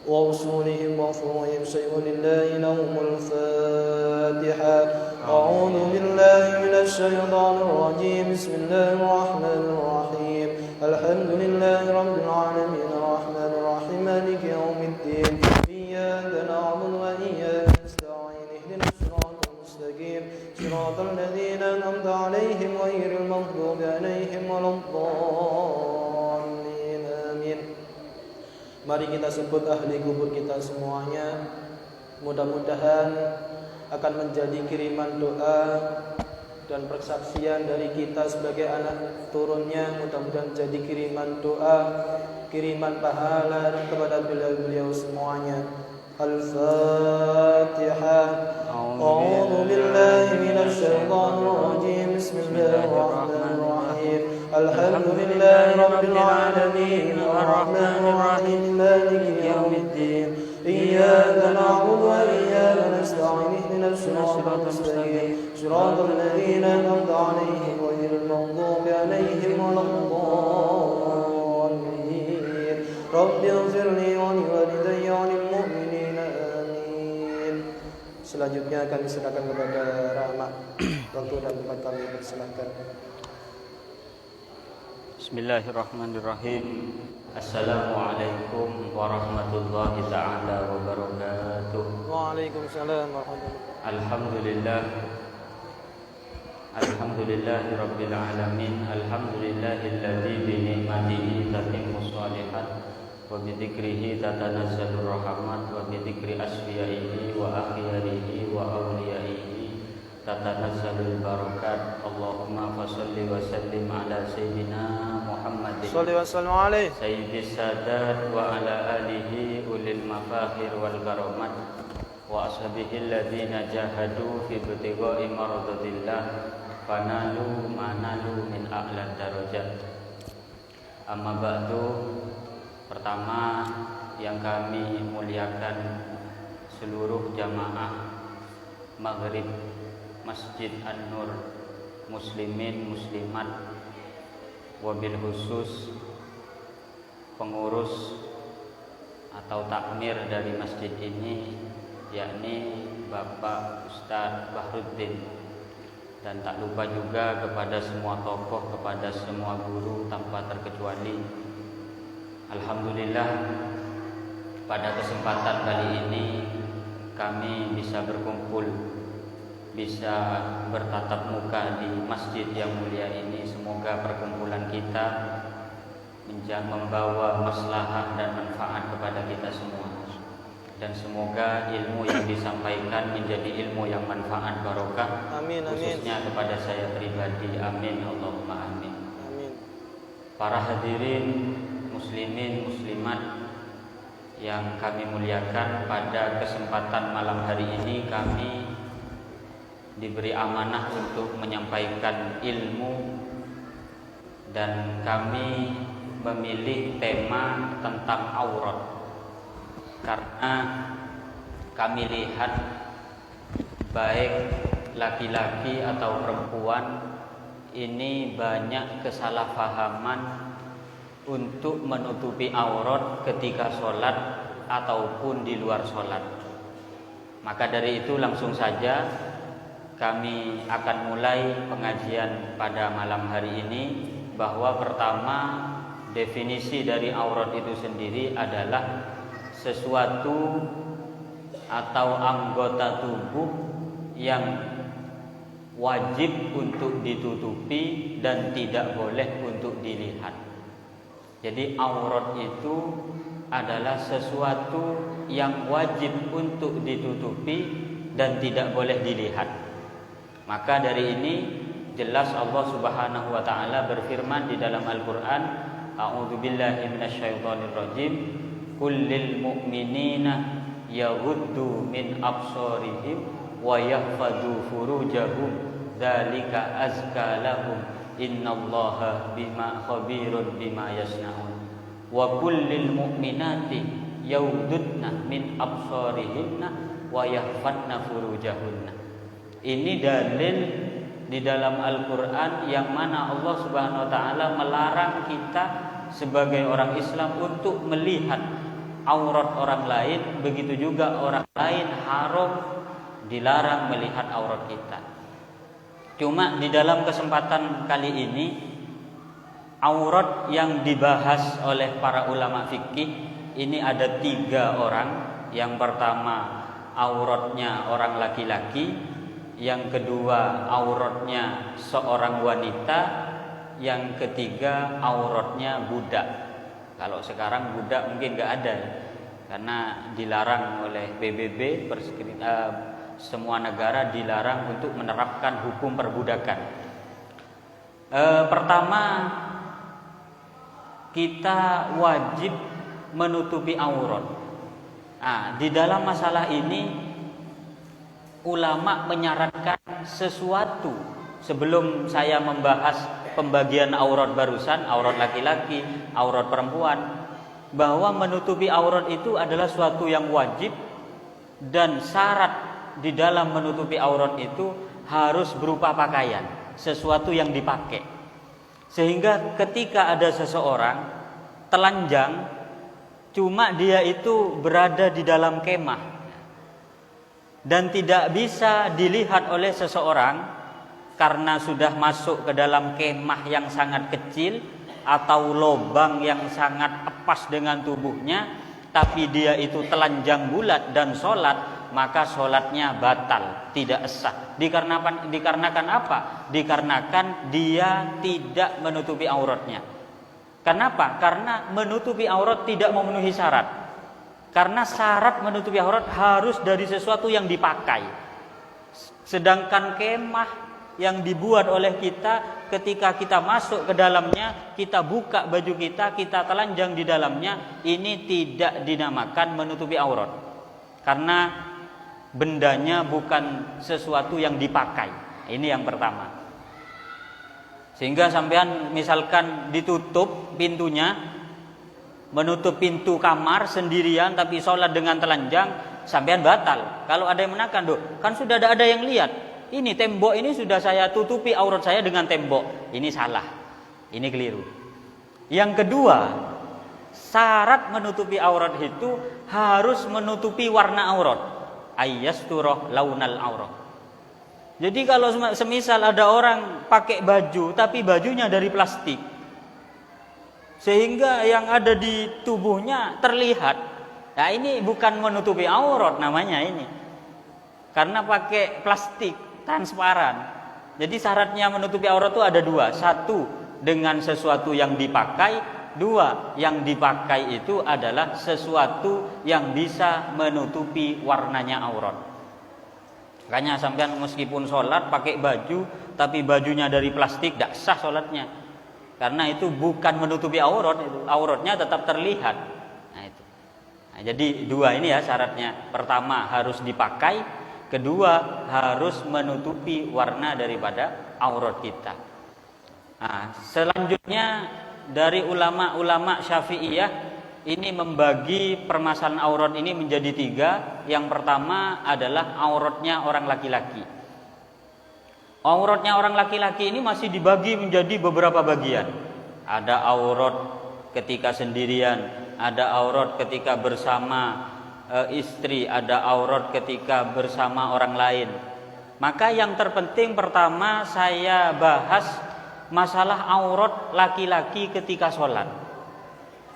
ورسولهم وفروعهم شيء لله لهم الفاتحة. أعوذ بالله من الشيطان الرجيم. بسم الله الرحمن الرحيم. الحمد لله رب العالمين الرحمن الرحيم مالك يوم الدين. إياك نعبد وإياك نستعين اهدنا الصراط المستقيم صراط الذين أنعمت عليهم غير المغضوب عليهم ولا الضالين آمين. Mari kita sebut ahli kubur kita semuanya. Mudah-mudahan akan menjadi kiriman doa dan persaksian dari kita sebagai anak turunnya. Mudah-mudahan jadi kiriman doa, kiriman pahala kepada beliau-beliau semuanya. Al-Fatihah. A'udzu billahi minasy syaithanir rajim. Bismillahirrahmanirrahim. Alhamdulillahi rabbil alamin arrahmanir rahim maliki yaumiddin. Iyyaka na'budu wa iyyaka nasta'in ihdinas siratal mustaqim siratal ladzina an'amta 'alaihim ghairil maghdubi 'alaihim waladdallin. Rabbighfirli wa liwalidayya wa lil mu'minina amin. Selanjutnya kami silakan kepada Rahmat. Waktu dan tempat kami persilakan. Bismillahirrahmanirrahim. Assalamualaikum warahmatullahi ta'ala wabarakatuh. Waalaikumsalam warahmatullahi. Alhamdulillahi rabbil alamin. Alhamdulillahilladzi bi ni'matihi tatimmu shalihat wa bi dzikrihi tatanazzalur rahmat wa bi dzikri asfiyaihi wa akhyarihi wa awliyaihi tatanazzalul barakat. Allahumma fasholli wa sallim ala sayyidina Muhammadin Shalli wa sallam alaihi sayyidis sadat wa ala alihi ulil mafakhir wal karamat wa ashabihi alladhina jahadu fi ibtigha'i mardatillah fanalu manalu min a'la darajat. Amma ba'du. Pertama yang kami muliakan seluruh jamaah Maghrib Masjid An-Nur, muslimin muslimat, wabil khusus pengurus atau takmir dari masjid ini, yakni Bapak Ustadz Bahruddin, dan tak lupa juga kepada semua tokoh, kepada semua guru tanpa terkecuali. Alhamdulillah, pada kesempatan kali ini kami bisa berkumpul, bisa bertatap muka di masjid yang mulia ini. Semoga perkumpulan kita membawa maslahah dan manfaat kepada kita semua, dan semoga ilmu yang disampaikan menjadi ilmu yang manfaat barokah. Amin, amin. Khususnya kepada saya pribadi. Amin Allahumma amin. Amin. Para hadirin muslimin muslimat yang kami muliakan, pada kesempatan malam hari ini kami diberi amanah untuk menyampaikan ilmu, dan kami memilih tema tentang aurat karena kami lihat baik laki-laki atau perempuan ini banyak kesalahpahaman untuk menutupi aurat ketika sholat ataupun di luar sholat. Maka dari itu langsung saja kami akan mulai pengajian pada malam hari ini, bahwa pertama, definisi dari aurat itu sendiri adalah sesuatu atau anggota tubuh yang wajib untuk ditutupi dan tidak boleh untuk dilihat. Jadi aurat itu adalah sesuatu yang wajib untuk ditutupi dan tidak boleh dilihat. Maka dari ini jelas Allah Subhanahu wa taala berfirman di dalam Al-Qur'an, A'udzu billahi minasyaitonir rajim, Qul lil mu'minina yaghuddu min absarihim wa yahfadhu furujahum dzalika azka lahum innallaha bima khabirun bima yasnaun wa kullil mu'minati yaududna min absarihinna wa yahfadna furujahunna. Ini dalil di dalam Al-Quran yang mana Allah Subhanahu wa ta'ala melarang kita sebagai orang Islam untuk melihat aurat orang lain, begitu juga orang lain haram dilarang melihat aurat kita. Cuma di dalam kesempatan kali ini, aurat yang dibahas oleh para ulama fikih ini ada 3 orang. Yang pertama auratnya orang laki-laki, yang kedua auratnya seorang wanita, yang ketiga auratnya budak. Kalau sekarang budak mungkin nggak ada, karena dilarang oleh PBB, semua negara dilarang untuk menerapkan hukum perbudakan. Pertama, kita wajib menutupi aurat. Di dalam masalah ini ulama menyarankan sesuatu. Sebelum saya membahas pembagian aurat barusan, aurat laki-laki, aurat perempuan, bahwa menutupi aurat itu adalah suatu yang wajib, dan syarat di dalam menutupi aurat itu harus berupa pakaian, sesuatu yang dipakai. Sehingga ketika ada seseorang telanjang, cuma dia itu berada di dalam kemah dan tidak bisa dilihat oleh seseorang karena sudah masuk ke dalam kemah yang sangat kecil atau lubang yang sangat pas dengan tubuhnya, tapi dia itu telanjang bulat dan sholat, maka sholatnya batal, tidak sah. Dikarenakan apa? Dikarenakan dia tidak menutupi auratnya. Kenapa? Karena menutupi aurat tidak memenuhi syarat. Karena syarat menutupi aurat harus dari sesuatu yang dipakai. Sedangkan kemah yang dibuat oleh kita, ketika kita masuk ke dalamnya, kita buka baju kita, kita telanjang di dalamnya, ini tidak dinamakan menutupi aurat. Karena bendanya bukan sesuatu yang dipakai. Ini yang pertama. Sehingga sampean misalkan ditutup pintunya, menutup pintu kamar sendirian tapi sholat dengan telanjang, sampean batal. Kalau ada yang menakan, kan sudah ada yang lihat. Ini tembok ini sudah saya tutupi aurat saya dengan tembok. Ini salah. Ini keliru. Yang kedua, syarat menutupi aurat itu harus menutupi warna aurat. Ayyasturah launal aurat. Jadi kalau semisal ada orang pakai baju tapi bajunya dari plastik, sehingga yang ada di tubuhnya terlihat, nah ini bukan menutupi aurat namanya ini, karena pakai plastik transparan. Jadi syaratnya menutupi aurat itu ada 2. 1, dengan sesuatu yang dipakai. 2, yang dipakai itu adalah sesuatu yang bisa menutupi warnanya aurat. Makanya sampean meskipun sholat pakai baju tapi bajunya dari plastik, tidak sah sholatnya, karena itu bukan menutupi aurat, itu auratnya tetap terlihat. Jadi 2 ini ya syaratnya. Pertama harus dipakai, kedua harus menutupi warna daripada aurat kita. Selanjutnya dari ulama-ulama Syafi'iyah ini membagi permasalahan aurat ini menjadi 3. Yang pertama adalah auratnya orang laki-laki. Auratnya orang laki-laki ini masih dibagi menjadi beberapa bagian. Ada aurat ketika sendirian, ada aurat ketika bersama istri, ada aurat ketika bersama orang lain. Maka yang terpenting pertama saya bahas masalah aurat laki-laki ketika sholat.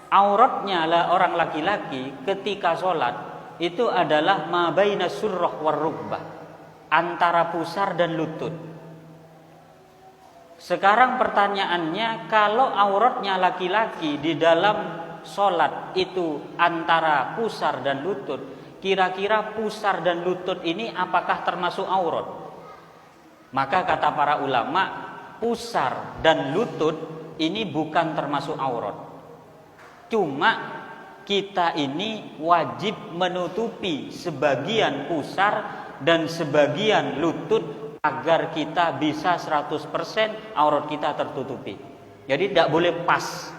Auratnya lah orang laki-laki ketika sholat itu adalah ma baina surrah war rukbah, antara pusar dan lutut. Sekarang pertanyaannya, kalau auratnya laki-laki di dalam sholat itu antara pusar dan lutut, kira-kira pusar dan lutut ini apakah termasuk aurat? Maka kata para ulama, pusar dan lutut ini bukan termasuk aurat. Cuma kita ini wajib menutupi sebagian pusar dan sebagian lutut agar kita bisa 100% aurat kita tertutupi. Jadi tidak boleh pas,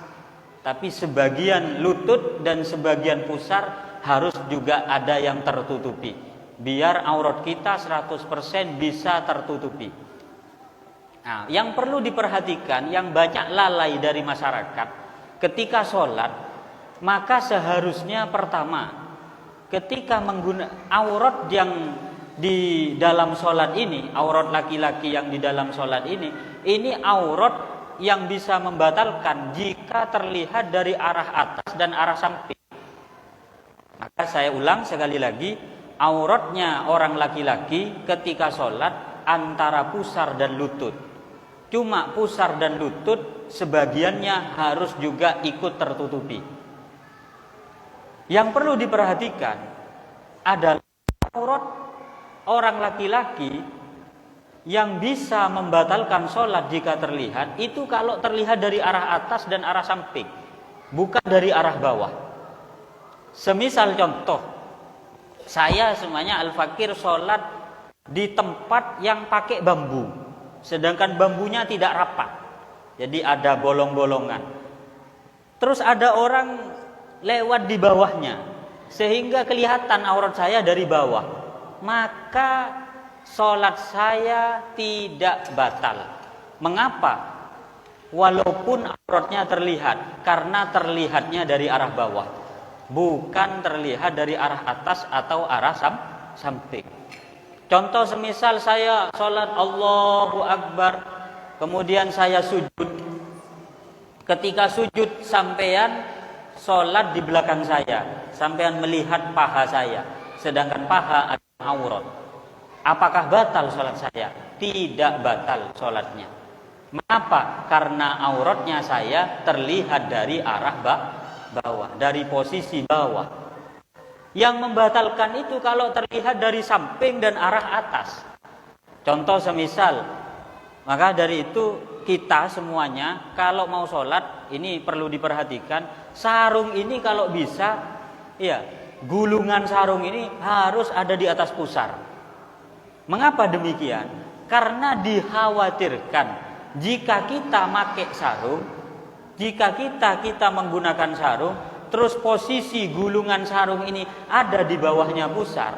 tapi sebagian lutut dan sebagian pusar harus juga ada yang tertutupi, biar aurat kita 100% bisa tertutupi. Yang perlu diperhatikan, yang banyak lalai dari masyarakat, ketika sholat maka seharusnya pertama, ketika menggunakan aurat yang di dalam sholat ini, aurat laki-laki yang di dalam sholat ini aurat yang bisa membatalkan jika terlihat dari arah atas dan arah samping. Maka saya ulang sekali lagi, auratnya orang laki-laki ketika sholat antara pusar dan lutut. Cuma pusar dan lutut sebagiannya harus juga ikut tertutupi. Yang perlu diperhatikan adalah aurat orang laki-laki yang bisa membatalkan sholat jika terlihat, itu kalau terlihat dari arah atas dan arah samping, bukan dari arah bawah. Semisal contoh, saya semuanya al-fakir sholat di tempat yang pakai bambu, sedangkan bambunya tidak rapat, jadi ada bolong-bolongan. Terus ada orang lewat di bawahnya sehingga kelihatan aurat saya dari bawah, maka sholat saya tidak batal. Mengapa? Walaupun auratnya terlihat, karena terlihatnya dari arah bawah, bukan terlihat dari arah atas atau arah samping. Contoh semisal saya sholat Allahu Akbar, kemudian saya sujud. Ketika sujud sampean sholat di belakang saya, sampean melihat paha saya, sedangkan paha adalah aurat. Apakah batal sholat saya? Tidak batal sholatnya. Mengapa? Karena auratnya saya terlihat dari arah bawah, dari posisi bawah. Yang membatalkan itu kalau terlihat dari samping dan arah atas. Contoh semisal, maka dari itu kita semuanya kalau mau sholat ini perlu diperhatikan, sarung ini kalau bisa, ya, gulungan sarung ini harus ada di atas pusar. Mengapa demikian? Karena dikhawatirkan jika kita pakai sarung, jika kita menggunakan sarung, terus posisi gulungan sarung ini ada di bawahnya pusar,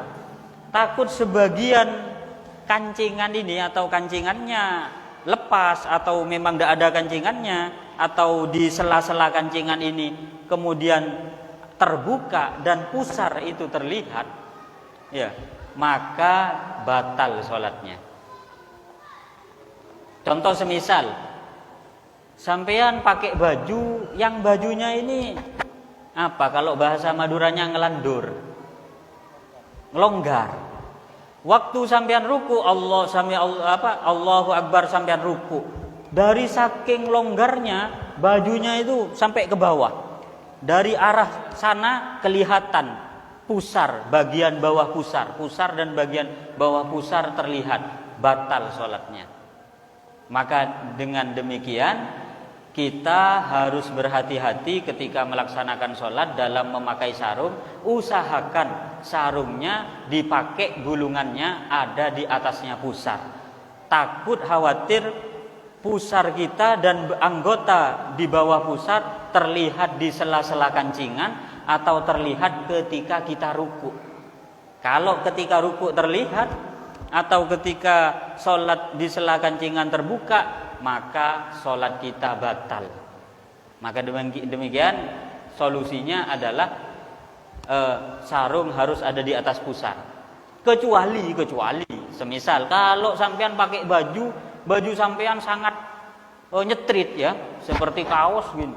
takut sebagian kancingan ini atau kancingannya lepas, atau memang tidak ada kancingannya, atau di sela-sela kancingan ini kemudian terbuka dan pusar itu terlihat, ya, maka batal sholatnya. Contoh semisal sampean pakai baju yang bajunya ini apa, kalau bahasa Maduranya ngelandur, ngelonggar. Waktu sampean ruku, Allahu Akbar, sampean ruku, dari saking longgarnya bajunya itu sampai ke bawah. Dari arah sana kelihatan pusar, bagian bawah pusar dan bagian bawah pusar terlihat, batal sholatnya. Maka dengan demikian kita harus berhati-hati ketika melaksanakan sholat dalam memakai sarung. Usahakan sarungnya dipakai gulungannya ada di atasnya pusar. Takut khawatir pusar kita dan anggota di bawah pusar terlihat di sela-sela kancingan atau terlihat ketika kita ruku. Kalau ketika ruku terlihat atau ketika sholat di sela kancingan terbuka, maka sholat kita batal. Maka demikian solusinya adalah sarung harus ada di atas pusar. Kecuali semisal kalau sampean pakai baju sampean sangat nyetrit, ya, seperti kaos gini,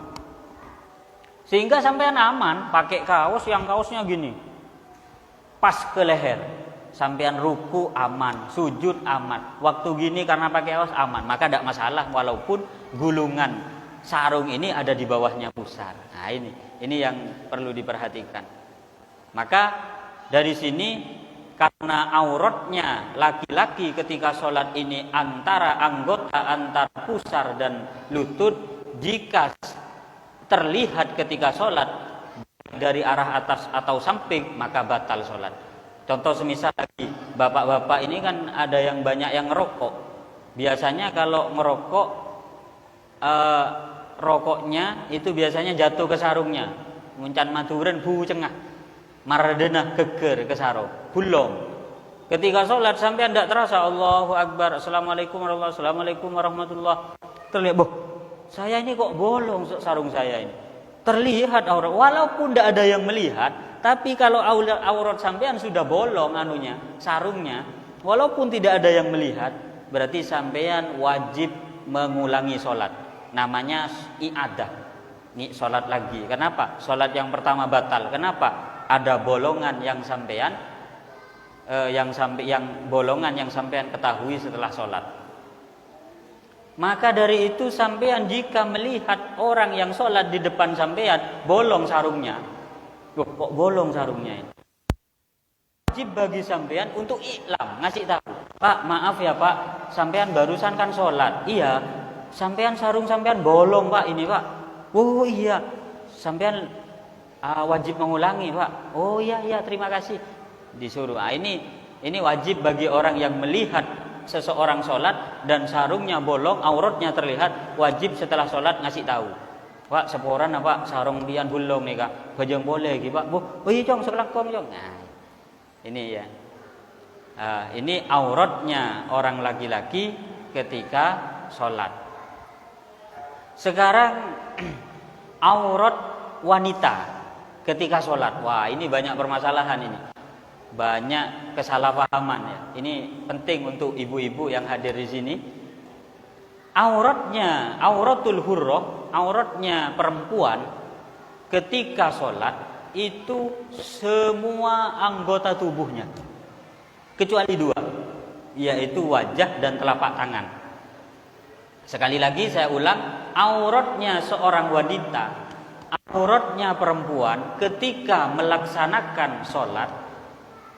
sehingga sampean aman pakai kaos yang kaosnya gini pas ke leher, sampean ruku aman, sujud aman, waktu gini karena pakai kaos aman, maka tidak masalah walaupun gulungan sarung ini ada di bawahnya pusar. Nah, ini yang perlu diperhatikan. Maka dari sini, karena auratnya laki-laki ketika sholat ini antara pusar dan lutut, jika terlihat ketika sholat dari arah atas atau samping, maka batal sholat. Contoh semisal lagi, bapak-bapak ini kan ada yang banyak yang ngerokok. Biasanya kalau ngerokok, rokoknya itu biasanya jatuh ke sarungnya. Muncan maturen bu cengah, maradena geger ke sarung, bulong. Ketika sholat sampai tidak terasa Allahu Akbar, Assalamualaikum warahmatullahi wabarakatuh. Terlihat, boh, saya ini kok bolong sarung saya ini. terlihat aurat, walaupun tidak ada yang melihat. Tapi kalau aurat sampean sudah bolong anunya, sarungnya, walaupun tidak ada yang melihat, berarti sampean wajib mengulangi sholat. Namanya i'adah, sholat lagi. Kenapa? Sholat yang pertama batal. Kenapa? Ada bolongan yang sampean bolongan yang sampean ketahui setelah sholat. Maka dari itu sampean jika melihat orang yang sholat di depan sampean bolong sarungnya, kok bolong sarungnya ini? Wajib bagi sampean untuk iklam, ngasih tahu. Pak, maaf ya Pak, sampean barusan kan sholat. Iya, sampean sarung sampean bolong Pak ini Pak. Oh iya, sampean wajib mengulangi Pak. Oh iya terima kasih. Disuruh. Ini wajib bagi orang yang melihat seseorang sholat dan sarungnya bolong, auratnya terlihat, wajib setelah sholat ngasih tahu. Pak, seporan apa sarung pian bolong nih Kak. Bajang boleh gitu Pak. Oh iya Jong, sekelakon Jong. Nah, ini ya. Ini auratnya orang laki-laki ketika sholat. Sekarang aurat wanita ketika sholat. Wah, ini banyak permasalahan ini. Banyak kesalahpahaman ya. Ini penting untuk ibu-ibu yang hadir di sini. Auratul hurrah, auratnya perempuan ketika sholat itu semua anggota tubuhnya kecuali dua, yaitu wajah dan telapak tangan. Sekali lagi saya ulang, auratnya seorang wanita, auratnya perempuan ketika melaksanakan sholat,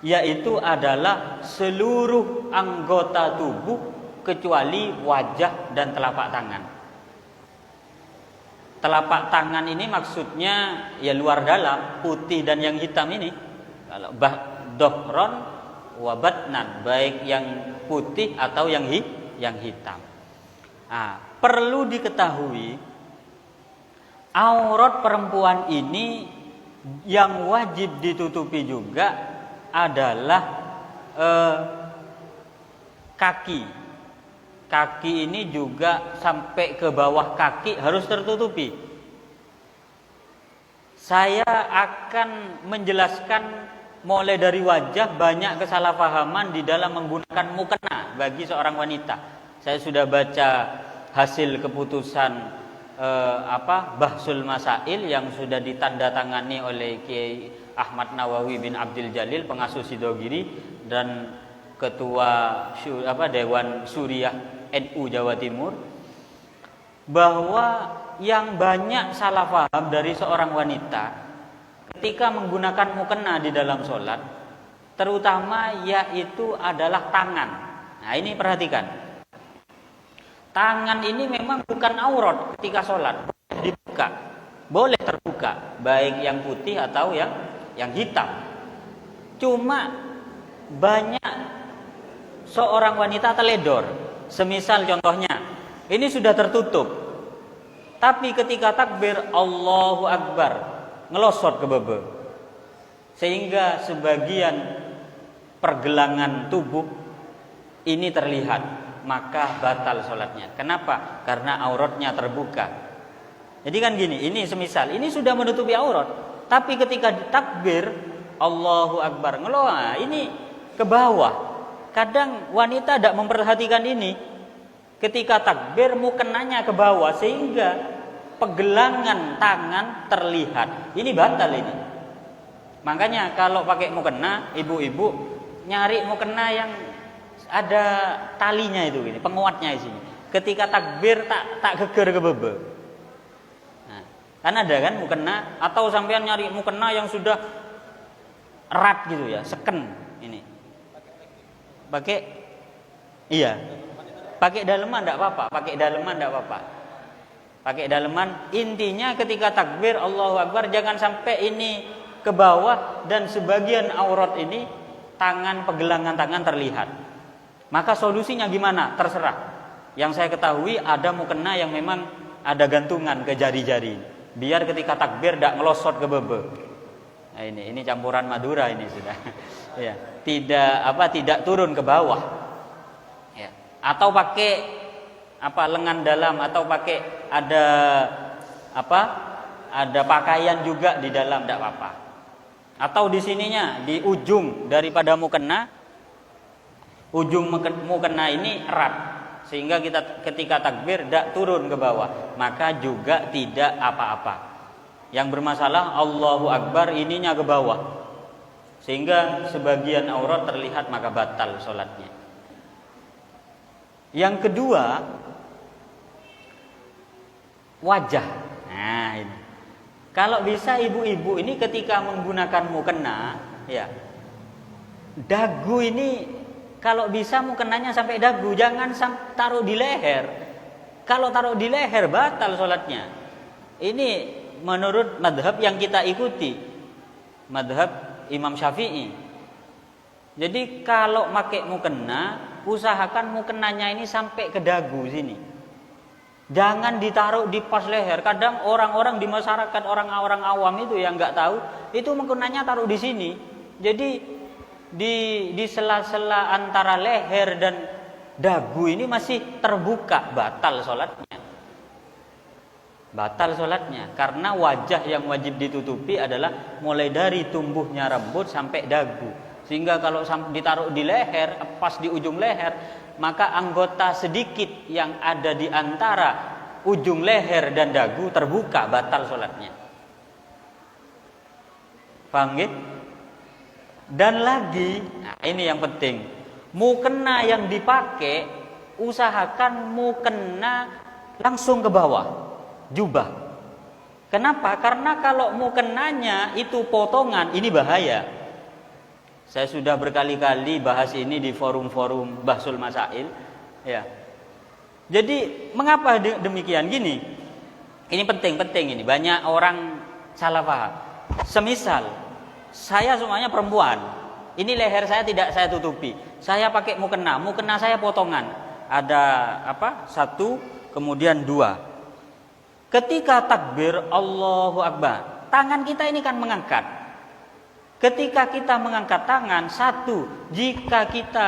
yaitu adalah seluruh anggota tubuh kecuali wajah dan telapak tangan. Telapak tangan ini maksudnya ya luar dalam, putih dan yang hitam ini. Kalau dohron wabatnan, baik yang putih atau yang hitam. Perlu diketahui aurat perempuan ini yang wajib ditutupi juga adalah kaki. Kaki ini juga sampai ke bawah kaki harus tertutupi. Saya akan menjelaskan mulai dari wajah, banyak kesalahpahaman di dalam menggunakan mukena bagi seorang wanita. Saya sudah baca hasil keputusan Bahsul Masail yang sudah ditandatangani oleh Kiai Ahmad Nawawi bin Abdul Jalil, pengasuh Sidogiri dan ketua Dewan Suriah NU Jawa Timur, bahwa yang banyak salah paham dari seorang wanita ketika menggunakan mukena di dalam sholat, terutama yaitu adalah tangan. Nah ini perhatikan, tangan ini memang bukan aurat ketika sholat, dibuka, boleh terbuka, baik yang putih atau yang hitam. Cuma banyak seorang wanita teledor. Semisal contohnya, ini sudah tertutup, tapi ketika takbir Allahu Akbar ngelosot ke bebe, sehingga sebagian pergelangan tubuh ini terlihat, maka batal sholatnya. Kenapa? Karena auratnya terbuka. Jadi kan gini, ini semisal ini sudah menutupi aurat, tapi ketika takbir Allahu Akbar ini ke bawah. Kadang wanita tidak memperhatikan ini. Ketika takbir mukenanya ke bawah sehingga pegelangan tangan terlihat. Ini batal ini. Makanya kalau pakai mukena, ibu-ibu nyari mukena yang ada talinya itu gini, penguatnya di sini. Ketika takbir tak geger ke bebe. Nah, kan ada kan mukena, atau sampean nyari mukena yang sudah erat gitu ya, seken ini. Pakai daleman enggak apa-apa, pakai daleman. Intinya ketika takbir Allahu Akbar jangan sampai ini ke bawah dan sebagian aurat ini pegelangan tangan terlihat. Maka solusinya gimana? Terserah. Yang saya ketahui ada mukena yang memang ada gantungan ke jari-jari, biar ketika takbir enggak ngelosot ke bebe. Nah, ini campuran Madura ini sudah. Ya, tidak turun ke bawah. Ya. Atau pakai lengan dalam, atau pakai ada ada pakaian juga di dalam, tidak apa-apa. Atau di sininya, di ujung daripada mukena, ujung mukena ini erat, sehingga kita ketika takbir tidak turun ke bawah, maka juga tidak apa-apa. Yang bermasalah Allahu Akbar ininya ke bawah, sehingga sebagian aurat terlihat, maka batal sholatnya. Yang kedua, wajah. Nah ini, kalau bisa ibu-ibu ini ketika menggunakan mukena, ya, dagu ini kalau bisa mukenanya sampai dagu, jangan taruh di leher. Kalau taruh di leher batal sholatnya. Ini menurut madhab yang kita ikuti, madhab Imam Syafi'i. Jadi kalau pakai mukena, usahakan mukenanya ini sampai ke dagu sini. Jangan ditaruh di pas leher. Kadang orang-orang di masyarakat, orang-orang awam itu yang nggak tahu, itu mukenanya taruh di sini. Jadi di sela-sela antara leher dan dagu ini masih terbuka, batal sholatnya. Batal sholatnya, karena wajah yang wajib ditutupi adalah mulai dari tumbuhnya rambut sampai dagu. Sehingga kalau ditaruh di leher, pas di ujung leher, maka anggota sedikit yang ada di antara ujung leher dan dagu terbuka, batal sholatnya. Paham nggih? Dan lagi, nah ini yang penting, mukena yang dipakai usahakan mukena langsung ke bawah jubah. Kenapa? Karena kalau mukenanya itu potongan, ini bahaya. Saya sudah berkali-kali bahas ini di forum-forum Bahsul Masail, ya. Jadi mengapa demikian? Gini, ini penting ini. Banyak orang salah paham. Semisal saya semuanya perempuan, ini leher saya tidak saya tutupi, saya pakai mukena saya potongan, ada apa? 1, kemudian 2. Ketika takbir Allahu Akbar, tangan kita ini kan mengangkat. Ketika kita mengangkat tangan, 1, jika kita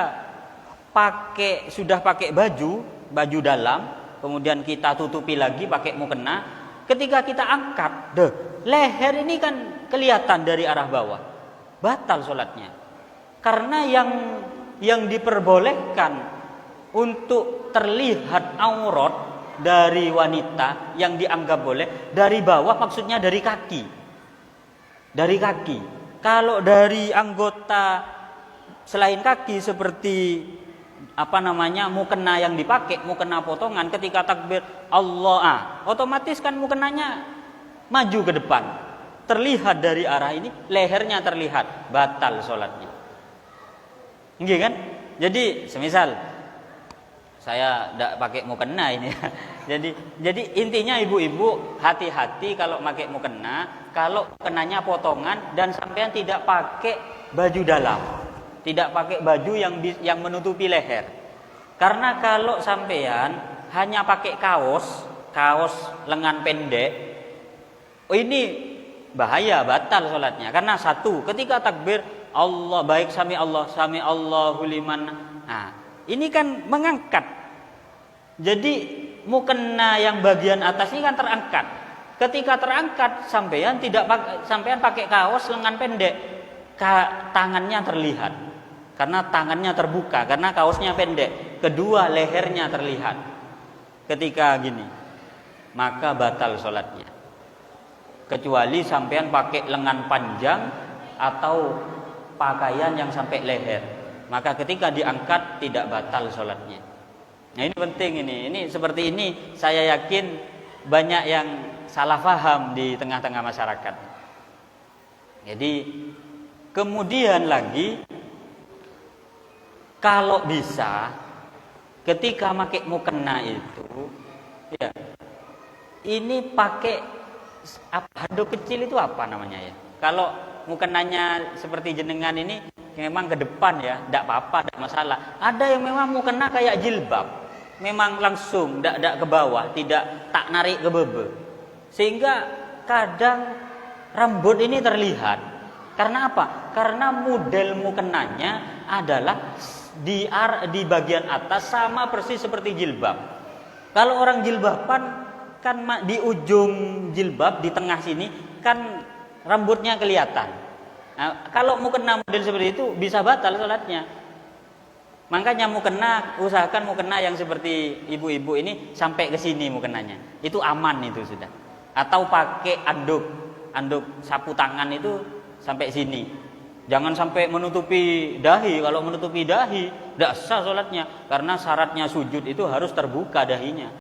sudah pakai baju dalam, kemudian kita tutupi lagi pakai mukena, ketika kita angkat, leher ini kan kelihatan dari arah bawah, batal sholatnya. Karena yang diperbolehkan untuk terlihat aurat dari wanita yang dianggap boleh dari bawah, maksudnya dari kaki. Dari kaki. Kalau dari anggota selain kaki seperti mukena yang dipakai, mukena potongan, ketika takbir Allah, otomatis kan mukenanya maju ke depan, terlihat dari arah ini, lehernya terlihat, batal sholatnya. Nggih kan? Jadi semisal saya tidak pakai mukena ini. Jadi intinya ibu-ibu hati-hati kalau pakai mukena. Kalau mukenanya potongan dan sampean tidak pakai baju dalam, tidak pakai baju yang menutupi leher. Karena kalau sampean hanya pakai kaos lengan pendek, ini bahaya, batal sholatnya. Karena 1, ketika takbir Allah, baik sami Allahu liman, nah ini kan mengangkat. Jadi mukena yang bagian atas ini kan terangkat. Ketika terangkat, sampean pakai kaos lengan pendek, tangannya terlihat. Karena tangannya terbuka, karena kaosnya pendek. Kedua, lehernya terlihat. Ketika gini, maka batal sholatnya. Kecuali sampean pakai lengan panjang atau pakaian yang sampai leher, maka ketika diangkat tidak batal sholatnya. Nah ini penting ini seperti ini saya yakin banyak yang salah paham di tengah-tengah masyarakat. Jadi kemudian lagi, kalau bisa ketika pakai mukena itu, ya, ini pakai handuk kecil itu apa namanya ya? Kalau mukenanya seperti jenengan ini memang ke depan ya, tidak apa-apa, tidak masalah. Ada yang memang mukena kayak jilbab, memang langsung tidak ke bawah, tidak tak narik ke bebe, sehingga kadang rambut ini terlihat. Karena apa? Karena model mukenanya adalah di bagian atas sama persis seperti jilbab. Kalau orang jilbaban kan di ujung jilbab di tengah sini kan rambutnya kelihatan. Nah, kalau mukena model seperti itu bisa batal sholatnya. Makanya mukena usahakan mukena yang seperti ibu-ibu ini sampai ke sini mukenanya. Itu aman itu sudah. Atau pakai anduk sapu tangan itu sampai sini. Jangan sampai menutupi dahi. Kalau menutupi dahi tidak sah sholatnya karena syaratnya sujud itu harus terbuka dahinya.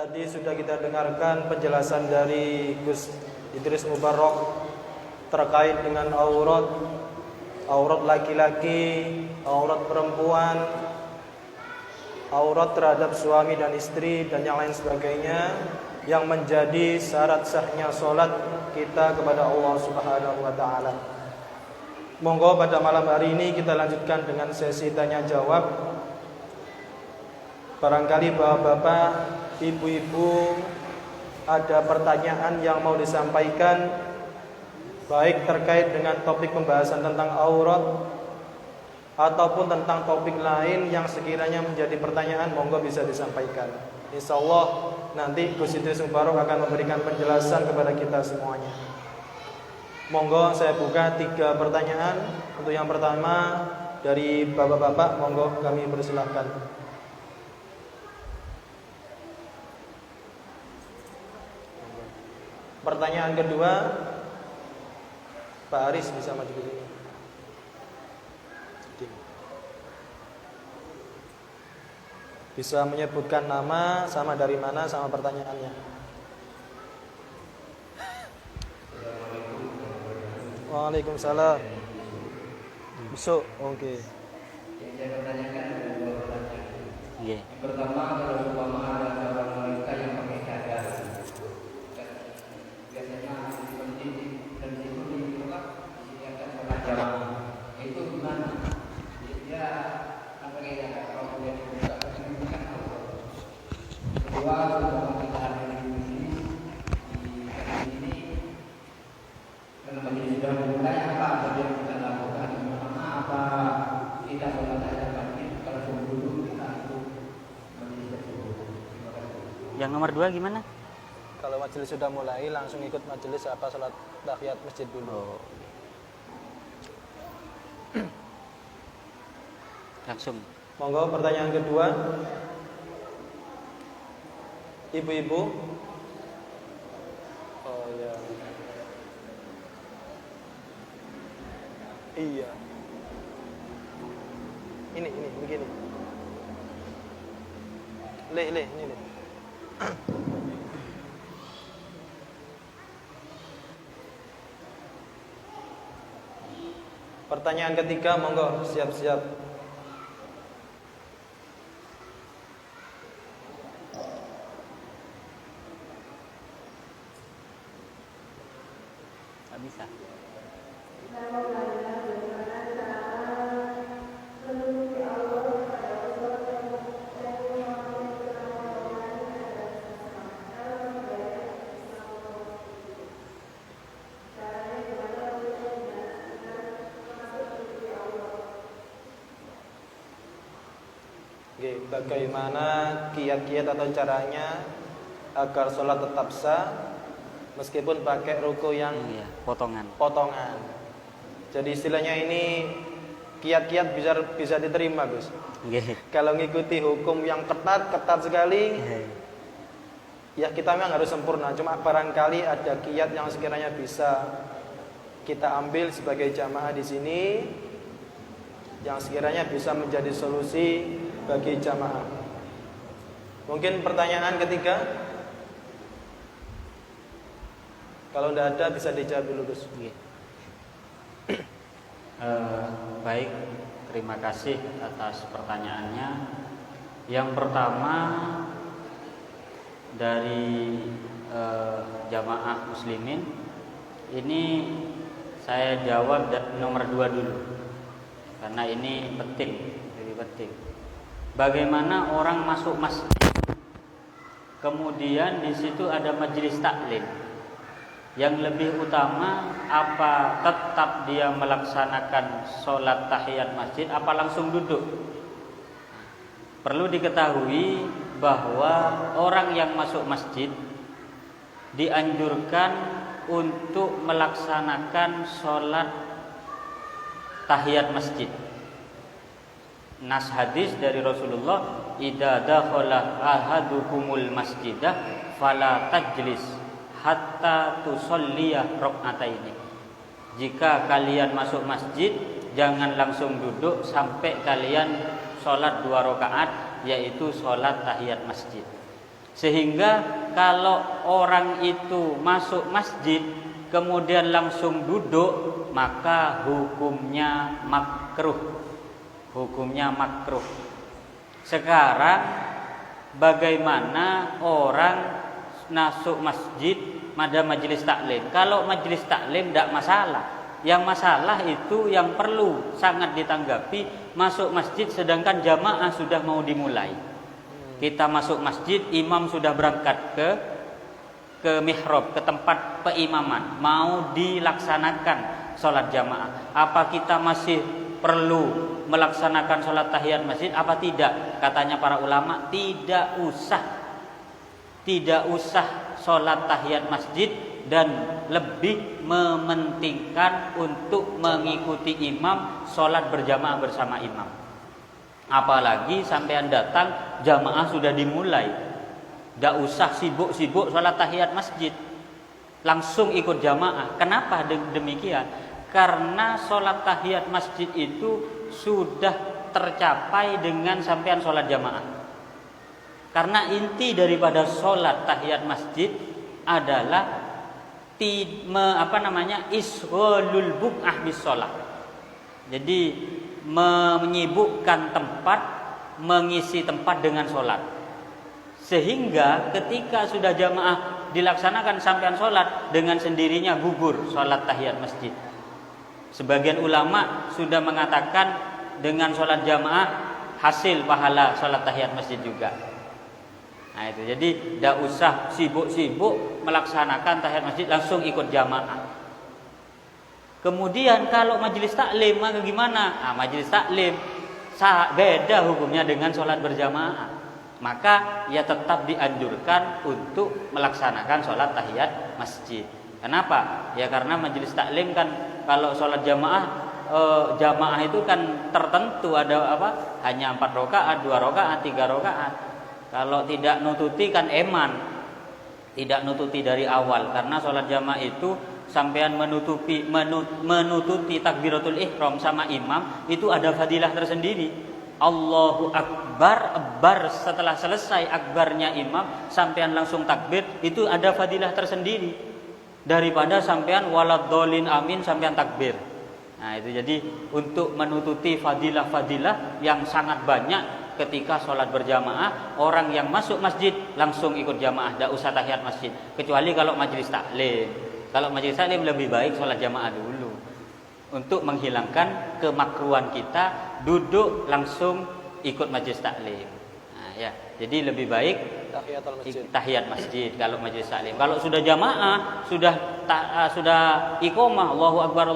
Tadi sudah kita dengarkan penjelasan dari Gus Idris Mubarok terkait dengan aurat laki-laki, aurat perempuan, aurat terhadap suami dan istri dan yang lain sebagainya yang menjadi syarat sahnya salat kita kepada Allah Subhanahu wa taala. Monggo pada malam hari ini kita lanjutkan dengan sesi tanya jawab. Barangkali bapak-bapak, ibu-ibu ada pertanyaan yang mau disampaikan, baik terkait dengan topik pembahasan tentang aurat ataupun tentang topik lain yang sekiranya menjadi pertanyaan, monggo bisa disampaikan. Insyaallah nanti Gus Idris Mubarok akan memberikan penjelasan kepada kita semuanya. Monggo saya buka 3 pertanyaan. Untuk yang pertama dari bapak-bapak, monggo kami persilahkan. Pertanyaan kedua, Pak Aris bisa maju ke sini. Bisa menyebutkan nama, sama dari mana, sama pertanyaannya. Waalaikumsalam. Besok, oke. Yang saya pertanyakan ada 2 pertanyaan. Nggih. Yang pertama, kalau umpama ada seorang wanita yang pakai cadar, biasanya di masjid dan di sini disediakan sholat jamaah. Itu gimana? Dia pakai cadar, kalau dia dibuka, kan aurat. Kedua, kalau kita ada di sini, karena majelis sudah mulai, apa yang kita lakukan? Apa kita sholat aja masjid, kalau sebelum kita ikut majelis tersebut. Terima kasih. Yang nomor 2 gimana? Kalau majelis sudah mulai, langsung ikut majelis apa salat tahiyat masjid dulu. Langsung. Monggo pertanyaan kedua. Ibu-ibu. Oh ya. Iya. Ini begini. Ini. Pertanyaan ketiga, monggo siap-siap. Nggak bisa. Bagaimana kiat-kiat atau caranya agar sholat tetap sah meskipun pakai ruku yang potongan. Jadi istilahnya ini kiat-kiat bisa diterima, Gus. Kalau ngikuti hukum yang ketat sekali, ya kita memang harus sempurna. Cuma barangkali ada kiat yang sekiranya bisa kita ambil sebagai jamaah di sini, yang sekiranya bisa menjadi solusi bagi jamaah. Mungkin pertanyaan ketiga, kalau tidak ada bisa dijawab dulu, Gus. Baik, terima kasih atas pertanyaannya. Yang pertama dari jamaah muslimin, ini saya jawab nomor 2 dulu, karena ini penting, lebih penting. Bagaimana orang masuk masjid, kemudian di situ ada majelis taklim. Yang lebih utama, apa tetap dia melaksanakan sholat tahiyat masjid, apa langsung duduk? Perlu diketahui bahwa orang yang masuk masjid dianjurkan untuk melaksanakan sholat tahiyat masjid. Nas hadis dari Rasulullah, idza dakhala ahadukumul masjidah fala tajlis hatta tusalliyah rak'ataini. Jika kalian masuk masjid, jangan langsung duduk sampai kalian sholat 2 rakaat, yaitu sholat tahiyat masjid. Sehingga kalau orang itu masuk masjid kemudian langsung duduk, maka hukumnya makruh. Hukumnya makruh. Sekarang bagaimana orang masuk masjid pada majelis taklim? Kalau majelis taklim tidak masalah. Yang masalah itu yang perlu sangat ditanggapi, masuk masjid sedangkan jamaah sudah mau dimulai. Kita masuk masjid, imam sudah berangkat ke mihrab, ke tempat peimaman, mau dilaksanakan sholat jamaah. Apa kita masih perlu melaksanakan sholat tahiyat masjid? Apa tidak? Katanya para ulama, tidak usah sholat tahiyat masjid, dan lebih mementingkan untuk mengikuti imam, sholat berjamaah bersama imam. Apalagi sampean datang jamaah sudah dimulai, tidak usah sibuk-sibuk sholat tahiyat masjid, langsung ikut jamaah. Kenapa demikian? Karena sholat tahiyat masjid itu sudah tercapai dengan sampean sholat jamaah. Karena inti daripada sholat tahiyat masjid adalah isghalul buq'ah bis sholat. Jadi menyibukkan tempat, mengisi tempat dengan sholat. Sehingga ketika sudah jamaah dilaksanakan sampean sholat, dengan sendirinya gugur sholat tahiyat masjid. Sebagian ulama sudah mengatakan dengan sholat jamaah hasil pahala sholat tahiyat masjid juga. Nah itu, jadi tidak usah sibuk-sibuk melaksanakan tahiyat masjid, langsung ikut jamaah. Kemudian kalau majelis taklim maka gimana? Majelis taklim beda hukumnya dengan sholat berjamaah. Maka ya tetap dianjurkan untuk melaksanakan sholat tahiyat masjid. Kenapa? Ya karena majelis taklim kan kalau sholat jamaah, jamaah itu kan tertentu, ada hanya 4 rakaat, 2 rakaat, 3 rakaat. Kalau tidak nututi kan eman, tidak nututi dari awal. Karena sholat jamaah itu sampean menututi takbiratul ihram sama imam, itu ada fadilah tersendiri. Allahu akbar, setelah selesai akbarnya imam sampean langsung takbir, itu ada fadilah tersendiri daripada sampean waladhdallin amin sampean takbir. Nah itu, jadi untuk menututi fadilah-fadilah yang sangat banyak ketika sholat berjamaah, orang yang masuk masjid langsung ikut jamaah, tidak usah tahiyat masjid. Kecuali kalau majelis taklim. Kalau majelis taklim lebih baik sholat jamaah dulu, untuk menghilangkan kemakruhan kita duduk langsung ikut majelis taklim. Nah, ya, jadi lebih baik tahiyat masjid kalau majelis taklim. Kalau sudah jamaah, sudah iqamah Allahu akbar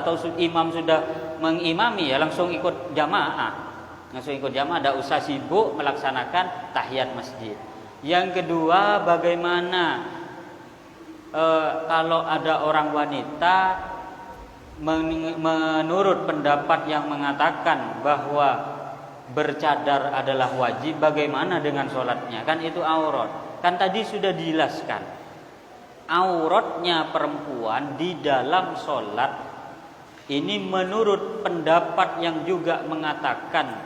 atau imam sudah mengimami, ya langsung ikut jamaah. Langsung ikut jamaah, tidak usah sibuk melaksanakan tahiyat masjid. Yang kedua, bagaimana kalau ada orang wanita menurut pendapat yang mengatakan bahwa bercadar adalah wajib, bagaimana dengan sholatnya? Kan itu aurat. Kan tadi sudah dijelaskan, auratnya perempuan di dalam sholat ini menurut pendapat yang juga mengatakan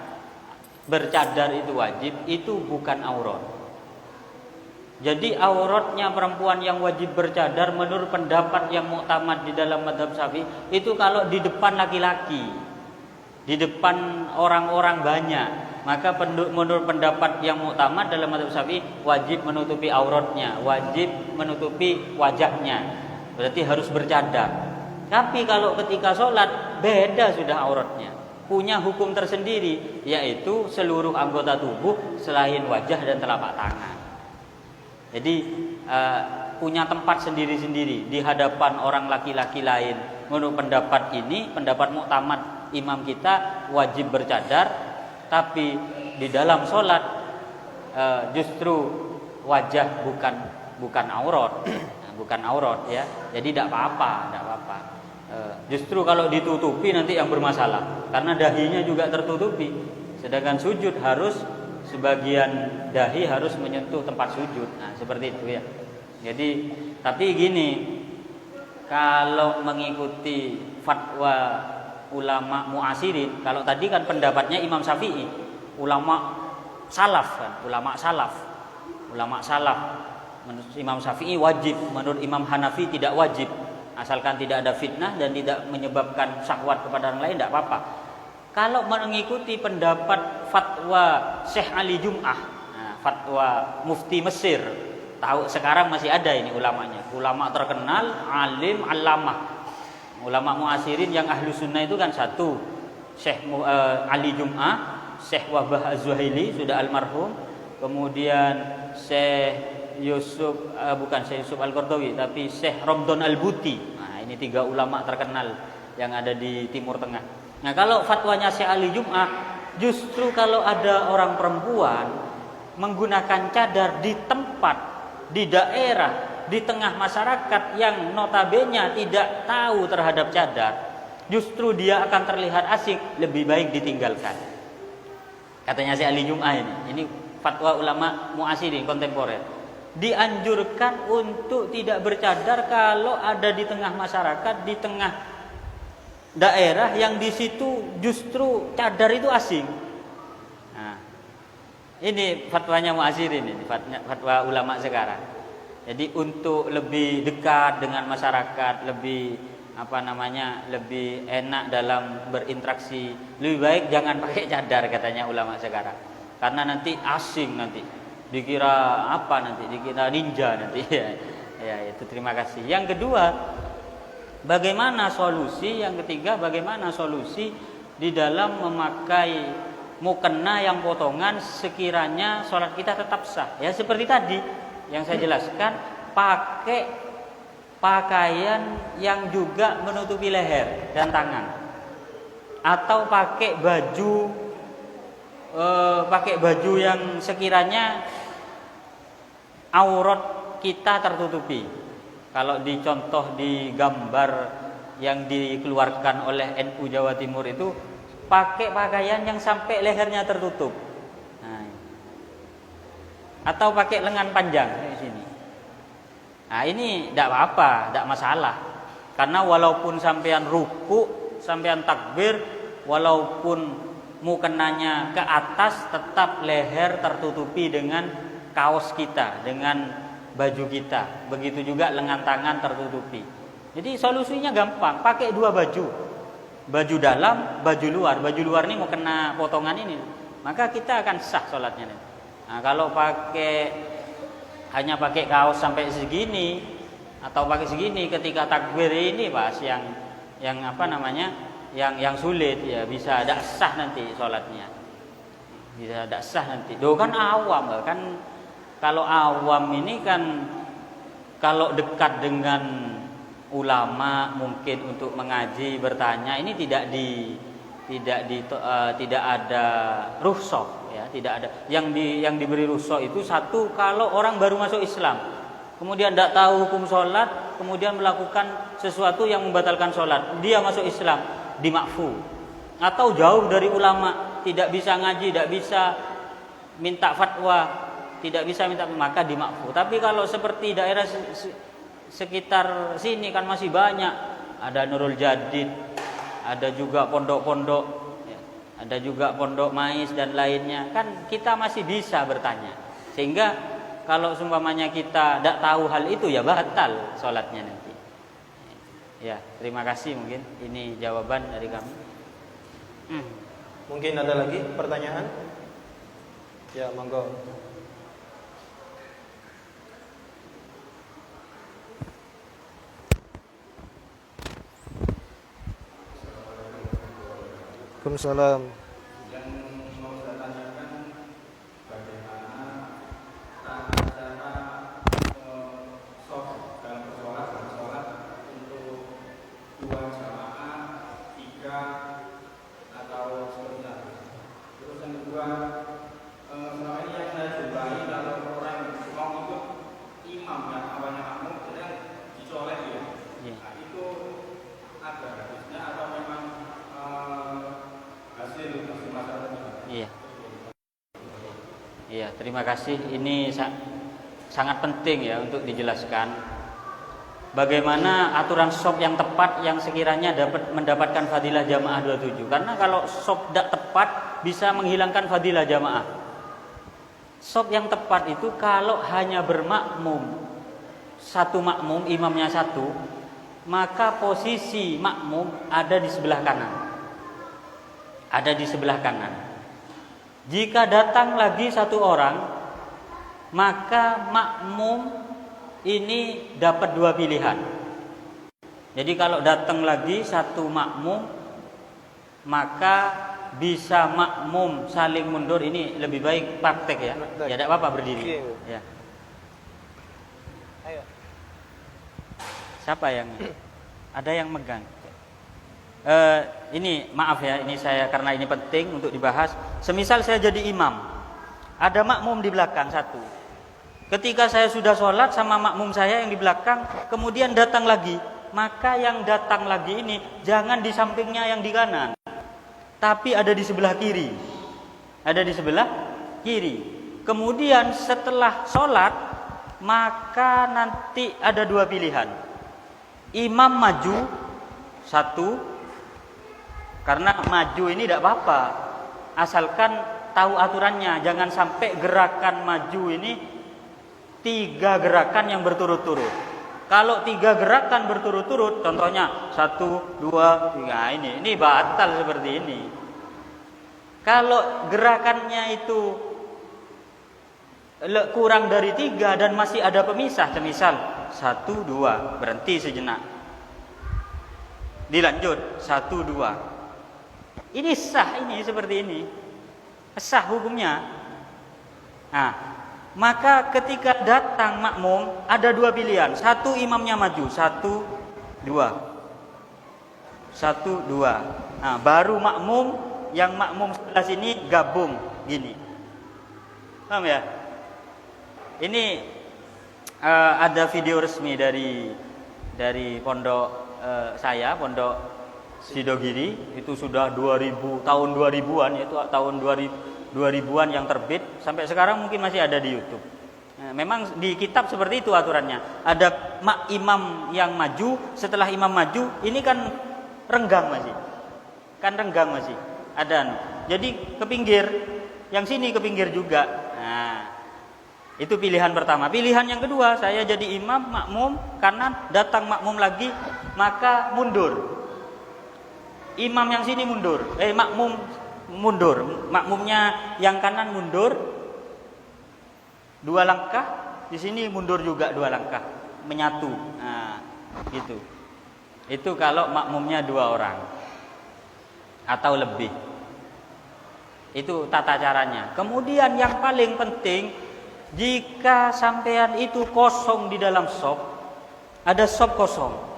bercadar itu wajib, itu bukan aurat. Jadi auratnya perempuan yang wajib bercadar menurut pendapat yang muktamad di dalam mazhab Syafi'i itu kalau di depan laki-laki, di depan orang-orang banyak, maka menurut pendapat yang muktamad dalam mazhab Syafi'i wajib menutupi auratnya, wajib menutupi wajahnya, berarti harus bercadar. Tapi kalau ketika sholat beda sudah auratnya, punya hukum tersendiri, yaitu seluruh anggota tubuh selain wajah dan telapak tangan. Jadi punya tempat sendiri-sendiri di hadapan orang laki-laki lain. Menurut pendapat ini, pendapat muktamad imam kita wajib bercadar, tapi di dalam sholat justru wajah bukan aurat, bukan aurat ya. Jadi tidak apa-apa. Justru kalau ditutupi nanti yang bermasalah, karena dahinya juga tertutupi. Sedangkan sujud harus sebagian dahi harus menyentuh tempat sujud. Nah, seperti itu ya. Jadi, tapi gini, kalau mengikuti fatwa ulama muasirin, kalau tadi kan pendapatnya Imam Syafi'i, ulama salaf kan, ulama salaf. ulama salaf. Menurut Imam Syafi'i wajib, menurut Imam Hanafi tidak wajib, asalkan tidak ada fitnah dan tidak menyebabkan syahwat kepada orang lain tidak apa-apa. Kalau mengikuti pendapat fatwa Syekh Ali Jum'ah, fatwa Mufti Mesir, tahu sekarang masih ada ini ulamanya, ulama terkenal, alim, allamah, ulama muasirin yang ahlu sunnah itu kan satu, Syekh Ali Jum'ah, Syekh Wahbah Az-Zuhaili sudah almarhum, kemudian Syekh Yusuf Syekh Yusuf Al-Qardawi, tapi Syekh Ramdan Al-Buti. Nah, ini 3 ulama terkenal yang ada di Timur Tengah. Nah, kalau fatwanya Syekh Ali Jum'ah, justru kalau ada orang perempuan menggunakan cadar di tempat, di daerah, di tengah masyarakat yang notabene tidak tahu terhadap cadar, justru dia akan terlihat asing, lebih baik ditinggalkan. Katanya Syekh Ali Jum'ah ini fatwa ulama muasirin kontemporer. Dianjurkan untuk tidak bercadar kalau ada di tengah masyarakat, di tengah daerah yang di situ justru cadar itu asing. Nah, ini fatwanya muasirin, ini fatwa ulama sekarang. Jadi untuk lebih dekat dengan masyarakat, lebih lebih enak dalam berinteraksi, lebih baik jangan pakai cadar katanya ulama sekarang. Karena nanti asing, nanti dikira apa, nanti dikira ninja nanti. Ya, itu terima kasih. Yang kedua, bagaimana solusi? Yang ketiga, bagaimana solusi di dalam memakai mukena yang potongan sekiranya sholat kita tetap sah? Ya seperti tadi yang saya jelaskan, pakai pakaian yang juga menutupi leher dan tangan, atau pakai baju yang sekiranya aurat kita tertutupi. Kalau dicontoh di gambar yang dikeluarkan oleh NU Jawa Timur itu pakai pakaian yang sampai lehernya tertutup. Nah, atau pakai lengan panjang di sini. Nah, ini tidak apa-apa, tidak masalah. Karena walaupun sampean ruku, sampean takbir, walaupun mukenanya ke atas, tetap leher tertutupi dengan kaos kita, dengan baju kita. Begitu juga lengan tangan tertutupi. Jadi solusinya gampang, pakai 2 baju. Baju dalam, baju luar. Baju luar ini mau kena potongan ini, maka kita akan sah sholatnya. Nah, kalau hanya pakai kaos sampai segini atau pakai segini ketika takbir ini pas yang yang sulit, ya bisa tidak sah nanti sholatnya, bisa tidak sah nanti. Kan awam kan, kalau awam ini kan kalau dekat dengan ulama mungkin untuk mengaji bertanya ini tidak ada rukhsah, ya tidak ada yang diberi rukhsah itu satu kalau orang baru masuk Islam, kemudian tidak tahu hukum sholat, kemudian melakukan sesuatu yang membatalkan sholat, dia masuk Islam, dimakfu. Atau jauh dari ulama, tidak bisa ngaji, tidak bisa minta fatwa, tidak bisa minta, maka dimakfu. Tapi kalau seperti daerah sekitar sini kan masih banyak, ada Nurul Jadid, ada juga pondok-pondok, ada juga pondok Mais dan lainnya, kan kita masih bisa bertanya. Sehingga kalau seumpamanya kita tidak tahu hal itu, ya batal sholatnya nanti. Ya, terima kasih, mungkin ini jawaban dari kami. Mungkin ada lagi pertanyaan? Ya, monggo. Waalaikumsalam. Yang mau saya tanyakan, bagaimana tata cara soft dalam sholat untuk 2 jamaah, 3 atau seterusnya. Terus yang kedua, selama ini yang saya jumpai kalau orang mau ikut imam yang awalnya makmum sedang dicolek ya. Nah, itu ada hadisnya atau memang hasil masyarakat? Iya, terima kasih. Ini sangat penting ya untuk dijelaskan. Bagaimana aturan shop yang tepat yang sekiranya dapat mendapatkan fadilah jamaah 27. Karena kalau shop tidak tepat bisa menghilangkan fadilah jamaah. Shaf yang tepat itu kalau hanya bermakmum, satu makmum, imamnya satu, maka posisi makmum ada di sebelah kanan. Ada di sebelah kanan. Jika datang lagi satu orang, maka makmum ini dapat dua pilihan. Jadi kalau datang lagi satu makmum, maka bisa makmum saling mundur. Ini lebih baik praktek ya. Ya tidak apa-apa berdiri. Ya. Ayo. Siapa yang ada yang megang? Ini maaf ya, ini saya karena ini penting untuk dibahas. Semisal saya jadi imam, ada makmum di belakang satu. Ketika saya sudah sholat sama makmum saya yang di belakang, kemudian datang lagi, maka yang datang lagi ini jangan di sampingnya yang di kanan, tapi ada di sebelah kiri. Ada di sebelah kiri. Kemudian setelah sholat, maka nanti ada dua pilihan. Imam maju satu, karena maju ini tidak apa-apa, asalkan tahu aturannya. Jangan sampai gerakan maju ini 3 gerakan yang berturut-turut. Kalau 3 gerakan berturut-turut, contohnya 1, 2, 3, ini batal seperti ini. Kalau gerakannya itu kurang dari 3 dan masih ada pemisah, semisal 1, 2, berhenti sejenak, dilanjut 1, 2, ini sah, ini seperti ini sah hukumnya. Nah, maka ketika datang makmum ada dua pilihan. Satu, imamnya maju 1, 2, 1, 2. Nah, baru makmum, yang makmum sebelah sini gabung gini. Paham ya? Ini ada video resmi dari pondok saya, pondok Sidogiri. Itu sudah 2000, tahun 2000-an, yaitu tahun 2000-an yang terbit, sampai sekarang mungkin masih ada di YouTube. Nah, memang di kitab seperti itu aturannya. Ada imam yang maju, setelah imam maju, ini kan renggang masih. Kan renggang masih. Ada. Jadi ke pinggir, yang sini ke pinggir juga. Nah, itu pilihan pertama. Pilihan yang kedua, saya jadi imam, makmum kanan, datang makmum lagi, maka mundur. Imam yang sini mundur, makmum mundur, makmumnya yang kanan mundur 2 langkah, di sini mundur juga 2 langkah, menyatu. Nah, gitu. Itu kalau makmumnya 2 orang atau lebih. Itu tata caranya. Kemudian yang paling penting, jika sampean itu kosong di dalam shop, ada shop kosong,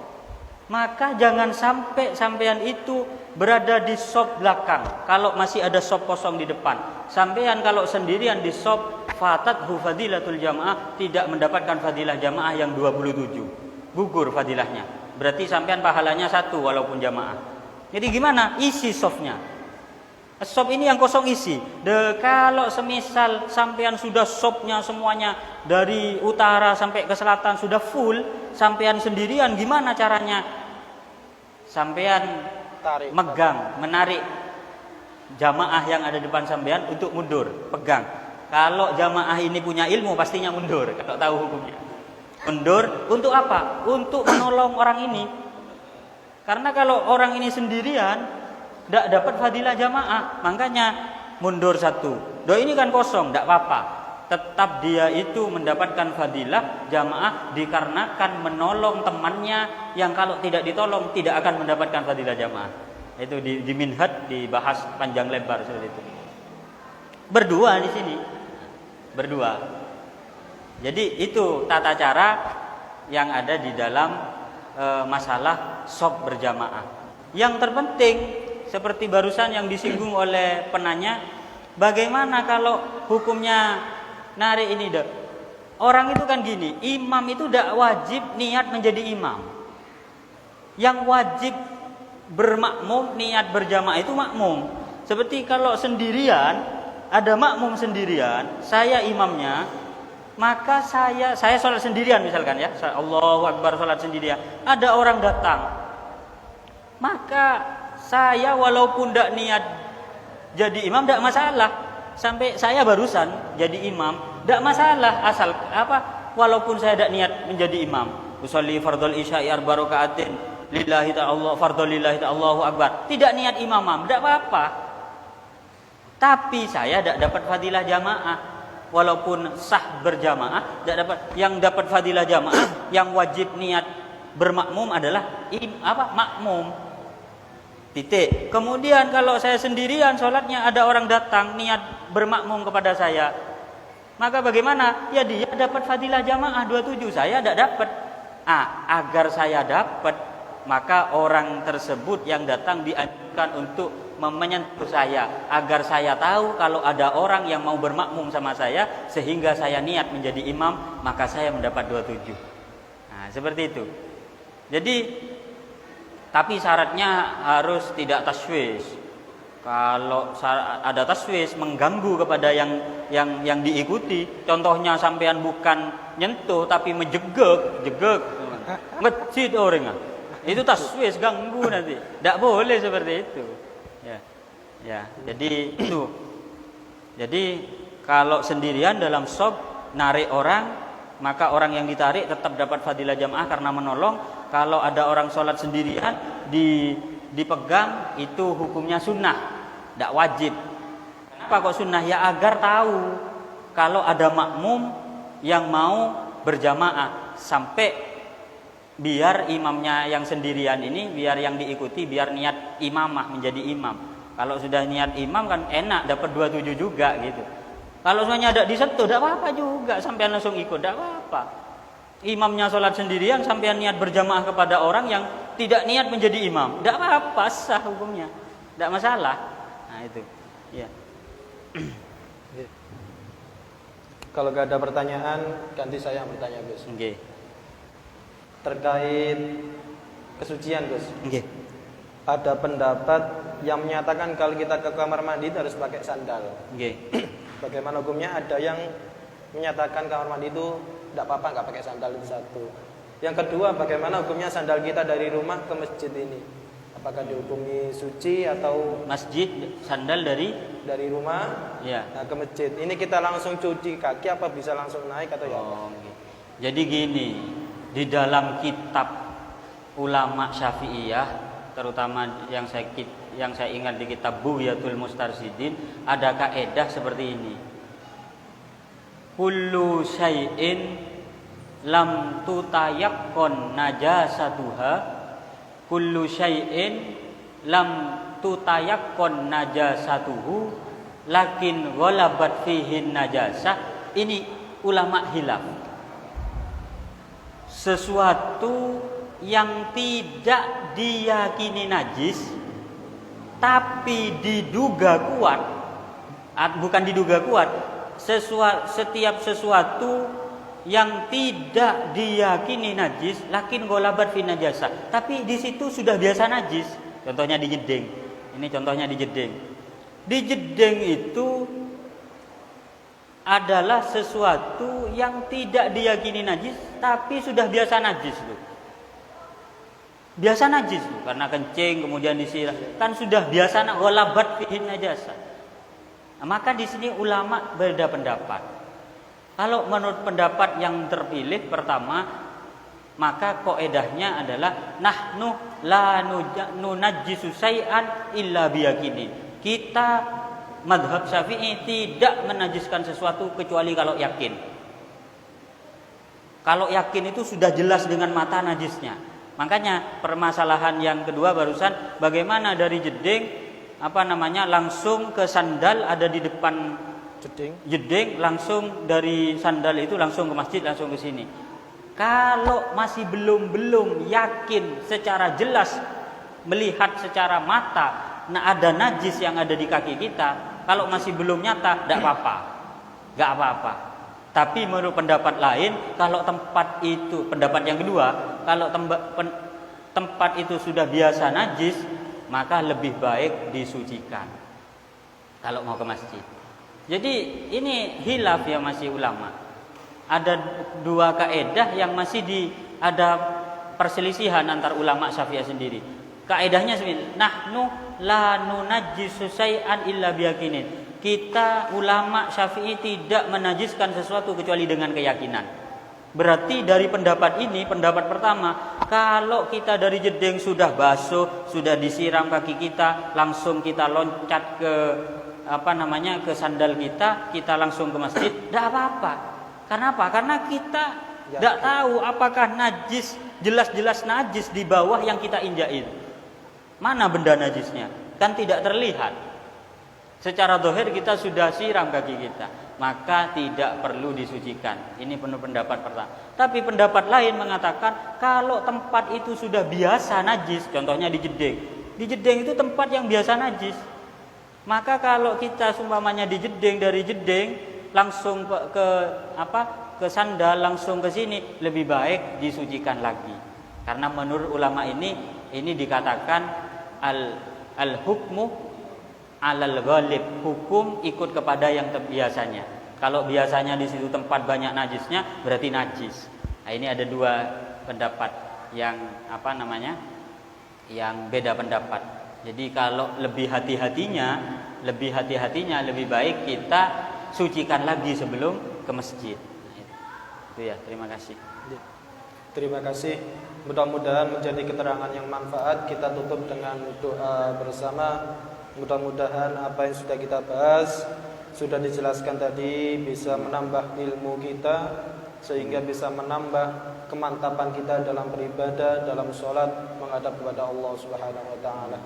maka jangan sampai sampean itu berada di shop belakang. Kalau masih ada shop kosong di depan, sampean kalau sendirian di shop, fatathu fadilatul jamaah, tidak mendapatkan fadilah jamaah yang 27, gugur fadilahnya. Berarti sampean pahalanya 1 walaupun jamaah. Jadi gimana? Isi shopnya. Shop ini yang kosong isi. Kalau semisal sampean sudah shopnya semuanya dari utara sampai ke selatan sudah full, sampean sendirian, gimana caranya? Sampean megang, menarik jamaah yang ada di depan sampean untuk mundur, pegang. Kalau jamaah ini punya ilmu, pastinya mundur kalau tahu hukumnya. Mundur untuk apa? Untuk menolong orang ini. Karena kalau orang ini sendirian tidak dapat fadilah jamaah, makanya mundur 1. Ini kan kosong, tidak apa-apa. Tetap dia itu mendapatkan fadilah jamaah dikarenakan menolong temannya yang kalau tidak ditolong tidak akan mendapatkan fadilah jamaah. Itu di minhaj dibahas panjang lebar seperti itu. Berdua di sini, berdua. Jadi itu tata cara yang ada di dalam masalah shop berjamaah. Yang terpenting, seperti barusan yang disinggung oleh penanya, bagaimana kalau hukumnya narik ini dok? Orang itu kan gini, imam itu tidak wajib niat menjadi imam. Yang wajib bermakmum, niat berjamaah itu makmum. Seperti kalau sendirian, ada makmum sendirian, saya imamnya, maka saya sholat sendirian misalkan ya, Allahu Akbar sholat sendirian, ada orang datang, maka saya walaupun tidak niat jadi imam tidak masalah, sampai saya barusan jadi imam, tidak masalah asal walaupun saya tidak niat menjadi imam. Usolli fardhul isya'i arba rakaatin lillahi ta'ala fardhul lillahi ta'ala Allahu akbar. Tidak niat imamah, tidak apa-apa. Tapi saya tidak dapat fadilah jamaah. Walaupun sah berjamaah, tidak dapat. Yang dapat fadilah jamaah, yang wajib niat bermakmum adalah makmum. Titik. Kemudian kalau saya sendirian sholatnya, ada orang datang niat bermakmum kepada saya, maka bagaimana? Ya dia dapat fadilah jamaah 27, saya tidak dapat. Agar saya dapat, maka orang tersebut yang datang dianjurkan untuk menyentuh saya, agar saya tahu kalau ada orang yang mau bermakmum sama saya, sehingga saya niat menjadi imam, maka saya mendapat 27. Nah, seperti itu. Jadi, tapi syaratnya harus tidak taswis. Kalau ada taswis mengganggu kepada yang diikuti, contohnya sampean bukan nyentuh tapi menjegek, ngecit orang, itu taswis, ganggu nanti. Tidak boleh seperti itu. Ya, jadi itu. Jadi kalau sendirian dalam shop narik orang, maka orang yang ditarik tetap dapat fadilah jamaah karena menolong. Kalau ada orang sholat sendirian dipegang, itu hukumnya sunnah, tidak wajib. Kenapa kok sunnah? Ya agar tahu kalau ada makmum yang mau berjamaah, sampai biar imamnya yang sendirian ini, biar yang diikuti, biar niat imamah menjadi imam. Kalau sudah niat imam kan enak, dapat 27 juga gitu. Kalau semuanya ada disentuh, tidak apa-apa juga, sampean langsung ikut, tidak apa-apa. Imamnya sholat sendirian, sampean niat berjamaah kepada orang yang tidak niat menjadi imam, tidak apa-apa, sah hukumnya, tidak masalah. Nah itu, ya. Kalau gak ada pertanyaan, ganti saya yang bertanya, Gus. Okay. Terkait kesucian, Gus. Okay. Ada pendapat yang menyatakan kalau kita ke kamar mandi harus pakai sandal. Okay. Bagaimana hukumnya? Ada yang menyatakan kamar mandi itu tidak apa-apa nggak pakai sandal, itu satu. Yang kedua, bagaimana hukumnya sandal kita dari rumah ke masjid ini? Apakah dihukumi suci atau masjid sandal dari rumah ya. Nah, ke masjid? Ini kita langsung cuci kaki apa bisa langsung naik atau ya? Okay. Jadi gini, di dalam kitab ulama Syafi'iyah, terutama yang saya ingat di kitab Bughyatul Mustarsyidin, ada kaidah seperti ini. Kullu syai'in lam tutayaqqan najasatuha, kullu syai'in lam tutayaqqan najasatuhu lakin ghalabat fihi najasah. Ini ulama hilaf. Sesuatu yang tidak diyakini najis tapi diduga kuat, bukan diduga kuat, setiap sesuatu yang tidak diyakini najis lakin ghalabat fi najasah, tapi di situ sudah biasa najis. Contohnya di jeding. Ini contohnya di jeding. Di jeding itu adalah sesuatu yang tidak diyakini najis tapi sudah biasa najis loh. Biasa najis tuh, karena kencing kemudian disiram, kan sudah biasa ghalabat fihi najasa. Nah, maka di sini ulama berbeda pendapat. Kalau menurut pendapat yang terpilih pertama, maka kaidahnya adalah nahnu la nunajjisu syai'an illa biyaqini. Kita mazhab Syafi'i tidak menajiskan sesuatu kecuali kalau yakin. Kalau yakin itu sudah jelas dengan mata najisnya. Makanya permasalahan yang kedua barusan, bagaimana dari jeding langsung ke sandal, ada di depan jeding, langsung dari sandal itu langsung ke masjid, langsung ke sini. Kalau masih belum yakin secara jelas, melihat secara mata, ada najis yang ada di kaki kita, kalau masih belum nyata, tidak apa-apa, nggak apa-apa. Tapi menurut pendapat lain, kalau tempat itu, pendapat yang kedua, kalau tempat itu sudah biasa najis, maka lebih baik disucikan kalau mau ke masjid. Jadi ini khilaf ya masih ulama. Ada dua kaidah yang masih ada perselisihan antar ulama Syafi'iyah sendiri. Kaedahnya seperti nahnu la nunajjisu syai'an illa biyaqinin. Kita ulama Syafi'i tidak menajiskan sesuatu kecuali dengan keyakinan. Berarti dari pendapat ini, pendapat pertama, kalau kita dari jeding sudah basuh, sudah disiram kaki kita, langsung kita loncat ke ke sandal kita langsung ke masjid, tidak apa-apa. Karena apa? Karena kita tidak tahu apakah najis, jelas-jelas najis di bawah yang kita injak itu. Mana benda najisnya? Kan tidak terlihat. Secara zahir kita sudah siram kaki kita, maka tidak perlu disucikan. Ini penuh pendapat pertama. Tapi pendapat lain mengatakan kalau tempat itu sudah biasa najis, contohnya di jeding. Di jeding itu tempat yang biasa najis. Maka kalau kita seumpamanya di jeding, dari jeding langsung ke sandal, langsung ke sini, lebih baik disucikan lagi. Karena menurut ulama ini dikatakan al hukmu alal ghalib, hukum ikut kepada yang biasanya. Kalau biasanya di situ tempat banyak najisnya, berarti najis. Nah, ini ada dua pendapat yang yang beda pendapat. Jadi kalau lebih hati-hatinya lebih baik kita sucikan lagi sebelum ke masjid. Itu ya, terima kasih. Terima kasih. Mudah-mudahan menjadi keterangan yang manfaat. Kita tutup dengan doa bersama. Mudah-mudahan apa yang sudah kita bahas, sudah dijelaskan tadi, bisa menambah ilmu kita, sehingga bisa menambah kemantapan kita dalam beribadah, dalam sholat, menghadap kepada Allah Subhanahu wa ta'ala.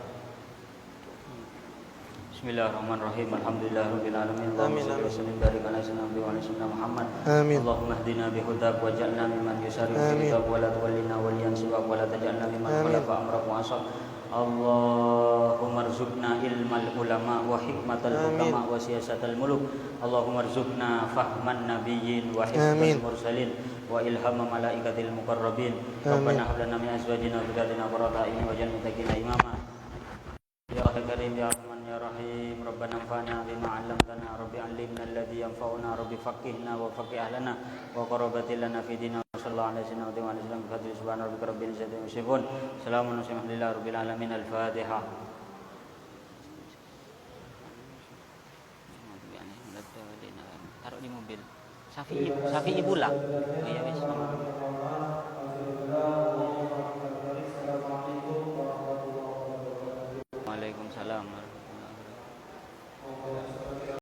Bismillahirrahmanirrahim. Alhamdulillahirabbil alamin. Allahumma shalli wa barik ala sayyidina Muhammad. Amin. Allahumma hdina bi hudak waj'alna mimman yusari'u fi kitab wa la tuwallina waliyan siwa wa la taj'alna mimman khalafa amrak wa asab. Allahumma rzuqna ilmal ulama wa hikmatal hukama wa siyasatal muluk. Allahumma rzuqna fahman nabiyyin wa hifdzal mursalin wa ilhama malaikatil muqarrabin. Rabbana hab lana min azwajina wa dhurriyyatina qurrata a'yun waj'alna muttaqina imama. Ya Karim ya Rahman ya Rahim. Rabbana anfa'na bima 'allamtana, Rabbi 'allimna alladhi yanfa'una, Rabbi faqihna wa faqih ahlana wa qarabatil lana fi dinina. Sallallahu alaihi wasallam wa sallam bi fadli subhana rabbika rabbil izzati amma yasifun. Salamun alhamdulillahi rabbil alamin. Al-Fatihah. Taruh di mobil. Syafi'i pulang. Oh iya wis.